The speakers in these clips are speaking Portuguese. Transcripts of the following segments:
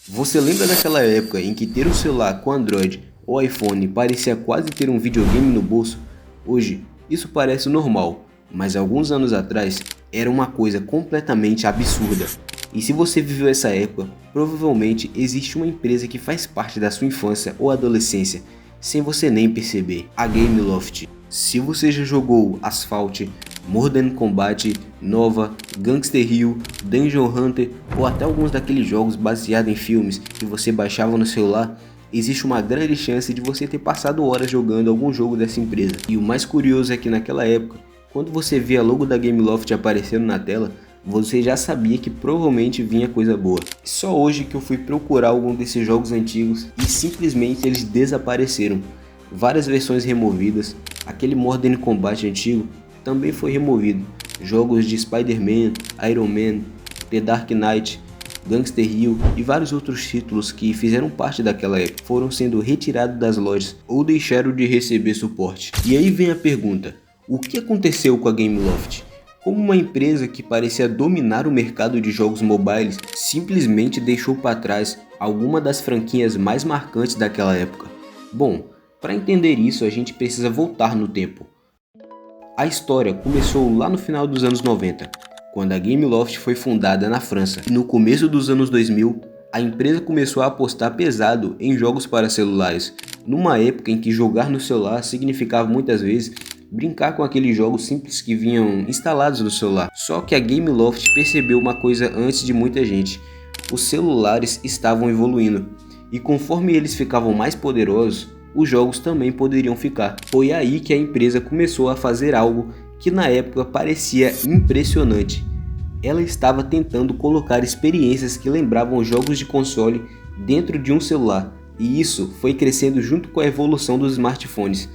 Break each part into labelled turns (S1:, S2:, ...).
S1: Você lembra daquela época em que ter um celular com Android ou iPhone parecia quase ter um videogame no bolso? Hoje, isso parece normal, mas alguns anos atrás era uma coisa completamente absurda. E se você viveu essa época, provavelmente existe uma empresa que faz parte da sua infância ou adolescência, sem você nem perceber, a Gameloft. Se você já jogou Asphalt, Modern Combat, Nova, Gangster Hill, Dungeon Hunter ou até alguns daqueles jogos baseados em filmes que você baixava no celular, existe uma grande chance de você ter passado horas jogando algum jogo dessa empresa. E o mais curioso é que naquela época, quando você via a logo da Gameloft aparecendo na tela, você já sabia que provavelmente vinha coisa boa. Só hoje que eu fui procurar algum desses jogos antigos e simplesmente eles desapareceram. Várias versões removidas, aquele Modern Combat antigo também foi removido. Jogos de Spider-Man, Iron Man, The Dark Knight, Gangster Hill e vários outros títulos que fizeram parte daquela época foram sendo retirados das lojas ou deixaram de receber suporte. E aí vem a pergunta, o que aconteceu com a Gameloft? Como uma empresa que parecia dominar o mercado de jogos mobiles simplesmente deixou para trás alguma das franquias mais marcantes daquela época? Bom, para entender isso a gente precisa voltar no tempo. A história começou lá no final dos anos 90, quando a Gameloft foi fundada na França. E no começo dos anos 2000, a empresa começou a apostar pesado em jogos para celulares, numa época em que jogar no celular significava muitas vezes brincar com aqueles jogos simples que vinham instalados no celular. Só que a Gameloft percebeu uma coisa antes de muita gente: os celulares estavam evoluindo, e conforme eles ficavam mais poderosos, os jogos também poderiam ficar. Foi aí que a empresa começou a fazer algo que na época parecia impressionante. Ela estava tentando colocar experiências que lembravam jogos de console dentro de um celular, e isso foi crescendo junto com a evolução dos smartphones.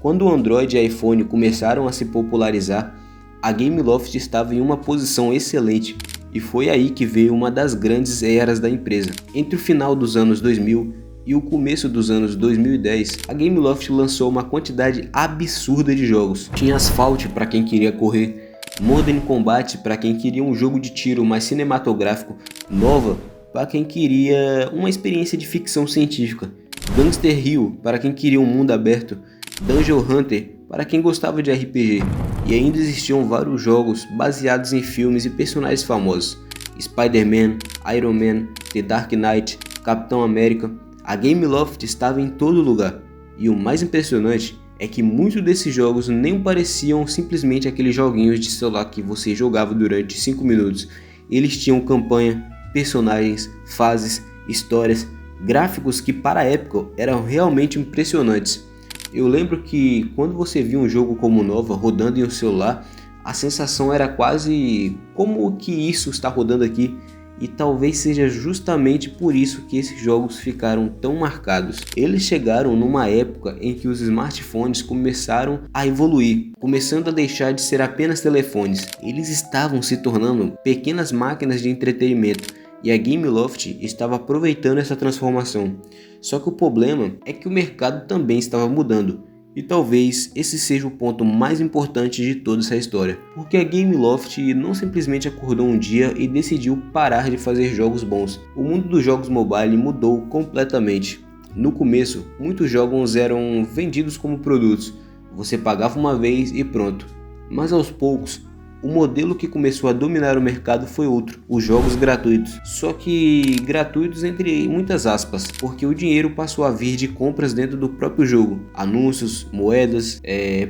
S1: Quando o Android e o iPhone começaram a se popularizar, a Gameloft estava em uma posição excelente, e foi aí que veio uma das grandes eras da empresa. Entre o final dos anos 2000 e o começo dos anos 2010, a Gameloft lançou uma quantidade absurda de jogos. Tinha Asphalt para quem queria correr, Modern Combat para quem queria um jogo de tiro mais cinematográfico, Nova para quem queria uma experiência de ficção científica, Gangster Hill para quem queria um mundo aberto, Dungeon Hunter para quem gostava de RPG, e ainda existiam vários jogos baseados em filmes e personagens famosos, Spider-Man, Iron Man, The Dark Knight, Capitão América. A Gameloft estava em todo lugar, e o mais impressionante é que muitos desses jogos nem pareciam simplesmente aqueles joguinhos de celular que você jogava durante 5 minutos. Eles tinham campanha, personagens, fases, histórias, gráficos que para a época eram realmente impressionantes. Eu lembro que quando você via um jogo como Nova rodando em um celular, a sensação era quase como que isso está rodando aqui. E talvez seja justamente por isso que esses jogos ficaram tão marcados. Eles chegaram numa época em que os smartphones começaram a evoluir, começando a deixar de ser apenas telefones. Eles estavam se tornando pequenas máquinas de entretenimento, e a Gameloft estava aproveitando essa transformação. Só que o problema é que o mercado também estava mudando. E talvez esse seja o ponto mais importante de toda essa história, porque a Gameloft não simplesmente acordou um dia e decidiu parar de fazer jogos bons. O mundo dos jogos mobile mudou completamente. No começo, muitos jogos eram vendidos como produtos, você pagava uma vez e pronto. Mas aos poucos, o modelo que começou a dominar o mercado foi outro, os jogos gratuitos. Só que gratuitos entre muitas aspas, porque o dinheiro passou a vir de compras dentro do próprio jogo, anúncios, moedas,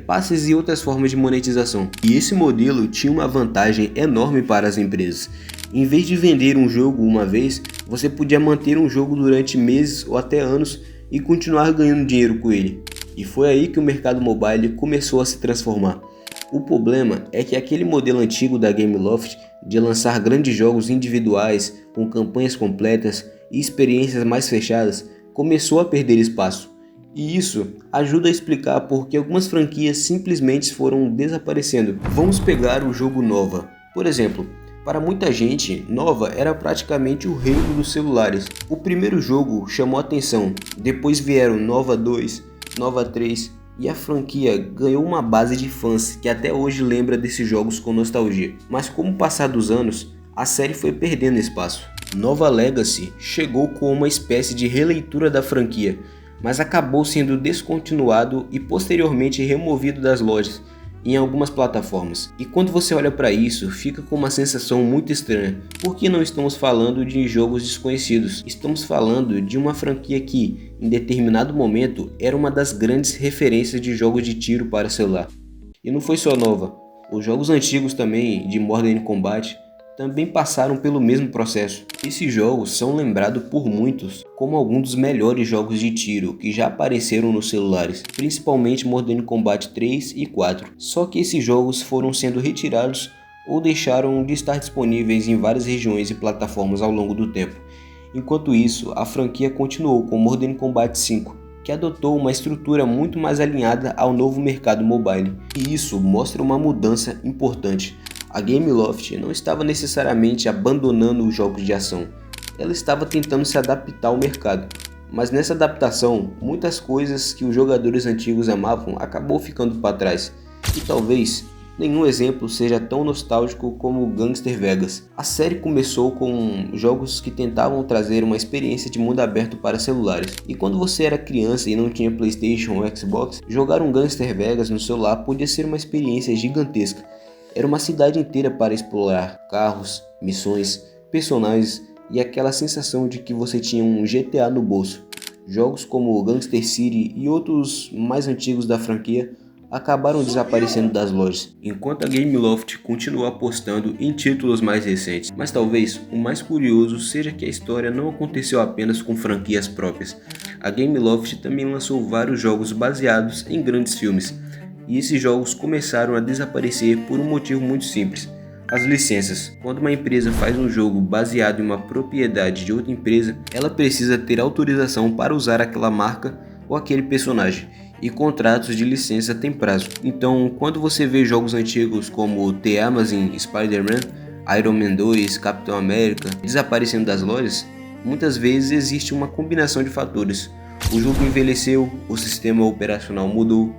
S1: passes e outras formas de monetização. E esse modelo tinha uma vantagem enorme para as empresas. Em vez de vender um jogo uma vez, você podia manter um jogo durante meses ou até anos e continuar ganhando dinheiro com ele. E foi aí que o mercado mobile começou a se transformar. O problema é que aquele modelo antigo da Gameloft de lançar grandes jogos individuais com campanhas completas e experiências mais fechadas começou a perder espaço. E isso ajuda a explicar por que algumas franquias simplesmente foram desaparecendo. Vamos pegar o jogo Nova. Por exemplo, para muita gente, Nova era praticamente o reino dos celulares. O primeiro jogo chamou atenção, depois vieram Nova 2, Nova 3... e a franquia ganhou uma base de fãs que até hoje lembra desses jogos com nostalgia. Mas com o passar dos anos, a série foi perdendo espaço. Nova Legacy chegou com uma espécie de releitura da franquia, mas acabou sendo descontinuado e posteriormente removido das lojas em algumas plataformas. E quando você olha para isso, fica com uma sensação muito estranha, porque não estamos falando de jogos desconhecidos, estamos falando de uma franquia que, em determinado momento, era uma das grandes referências de jogos de tiro para celular. E não foi só Nova, os jogos antigos também de Modern Combat também passaram pelo mesmo processo. Esses jogos são lembrados por muitos como alguns dos melhores jogos de tiro que já apareceram nos celulares, principalmente Modern Combat 3 e 4. Só que esses jogos foram sendo retirados ou deixaram de estar disponíveis em várias regiões e plataformas ao longo do tempo. Enquanto isso, a franquia continuou com Modern Combat 5, que adotou uma estrutura muito mais alinhada ao novo mercado mobile. E isso mostra uma mudança importante. A Gameloft não estava necessariamente abandonando os jogos de ação, ela estava tentando se adaptar ao mercado, mas nessa adaptação, muitas coisas que os jogadores antigos amavam acabou ficando para trás, e talvez nenhum exemplo seja tão nostálgico como Gangster Vegas. A série começou com jogos que tentavam trazer uma experiência de mundo aberto para celulares, e quando você era criança e não tinha PlayStation ou Xbox, jogar um Gangster Vegas no celular podia ser uma experiência gigantesca. Era uma cidade inteira para explorar, carros, missões, personagens e aquela sensação de que você tinha um GTA no bolso. Jogos como Gangster City e outros mais antigos da franquia acabaram desaparecendo das lojas, enquanto a Gameloft continua apostando em títulos mais recentes. Mas talvez o mais curioso seja que a história não aconteceu apenas com franquias próprias. A Gameloft também lançou vários jogos baseados em grandes filmes. E esses jogos começaram a desaparecer por um motivo muito simples: as licenças. Quando uma empresa faz um jogo baseado em uma propriedade de outra empresa, ela precisa ter autorização para usar aquela marca ou aquele personagem, e contratos de licença têm prazo. Então, quando você vê jogos antigos como The Amazing Spider-Man, Iron Man 2, Capitão América desaparecendo das lojas, muitas vezes existe uma combinação de fatores. O jogo envelheceu, o sistema operacional mudou,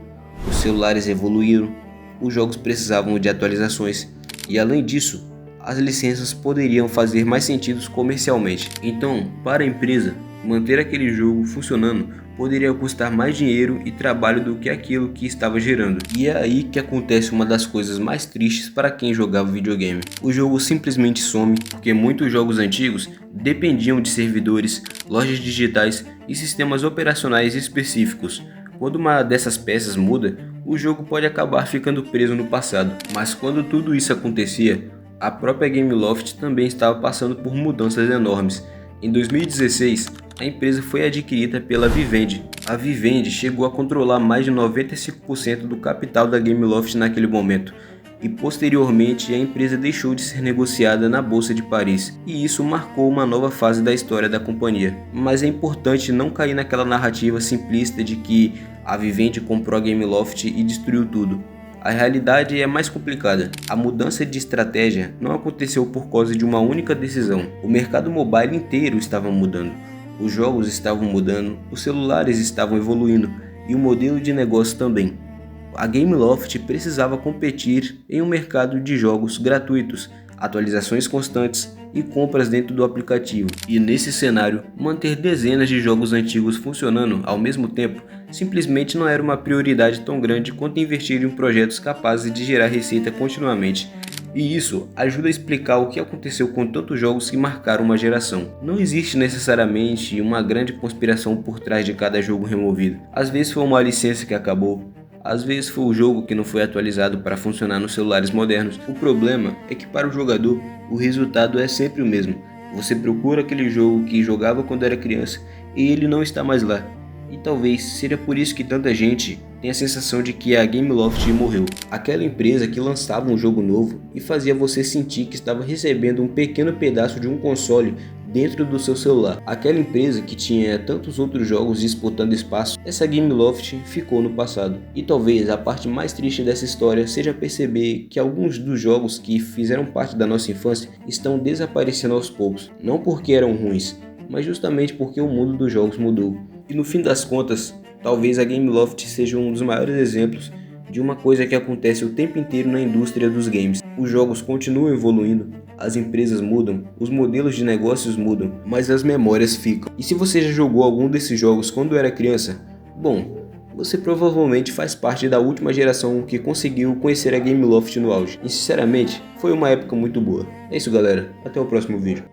S1: os celulares evoluíram, os jogos precisavam de atualizações e, além disso, as licenças poderiam fazer mais sentido comercialmente. Então, para a empresa, manter aquele jogo funcionando poderia custar mais dinheiro e trabalho do que aquilo que estava gerando. E é aí que acontece uma das coisas mais tristes para quem jogava videogame. O jogo simplesmente some porque muitos jogos antigos dependiam de servidores, lojas digitais e sistemas operacionais específicos. Quando uma dessas peças muda, o jogo pode acabar ficando preso no passado. Mas quando tudo isso acontecia, a própria Gameloft também estava passando por mudanças enormes. Em 2016, a empresa foi adquirida pela Vivendi. A Vivendi chegou a controlar mais de 95% do capital da Gameloft naquele momento. E posteriormente a empresa deixou de ser negociada na Bolsa de Paris, e isso marcou uma nova fase da história da companhia. Mas é importante não cair naquela narrativa simplista de que a Vivendi comprou a Gameloft e destruiu tudo. A realidade é mais complicada. A mudança de estratégia não aconteceu por causa de uma única decisão. O mercado mobile inteiro estava mudando, os jogos estavam mudando, os celulares estavam evoluindo e o modelo de negócio também. A Gameloft precisava competir em um mercado de jogos gratuitos, atualizações constantes e compras dentro do aplicativo. E nesse cenário, manter dezenas de jogos antigos funcionando ao mesmo tempo simplesmente não era uma prioridade tão grande quanto investir em projetos capazes de gerar receita continuamente. E isso ajuda a explicar o que aconteceu com tantos jogos que marcaram uma geração. Não existe necessariamente uma grande conspiração por trás de cada jogo removido. Às vezes foi uma licença que acabou, às vezes foi o jogo que não foi atualizado para funcionar nos celulares modernos. O problema é que para o jogador, o resultado é sempre o mesmo. Você procura aquele jogo que jogava quando era criança e ele não está mais lá. E talvez seja por isso que tanta gente tem a sensação de que a Gameloft morreu. Aquela empresa que lançava um jogo novo e fazia você sentir que estava recebendo um pequeno pedaço de um console dentro do seu celular. Aquela empresa que tinha tantos outros jogos disputando espaço, essa Gameloft ficou no passado. E talvez a parte mais triste dessa história seja perceber que alguns dos jogos que fizeram parte da nossa infância estão desaparecendo aos poucos. Não porque eram ruins, mas justamente porque o mundo dos jogos mudou. E no fim das contas, talvez a Gameloft seja um dos maiores exemplos de uma coisa que acontece o tempo inteiro na indústria dos games. Os jogos continuam evoluindo, As empresas mudam, os modelos de negócios mudam, mas as memórias ficam. E se você já jogou algum desses jogos quando era criança, bom, você provavelmente faz parte da última geração que conseguiu conhecer a Gameloft no auge. E sinceramente, foi uma época muito boa. É isso, galera. Até o próximo vídeo.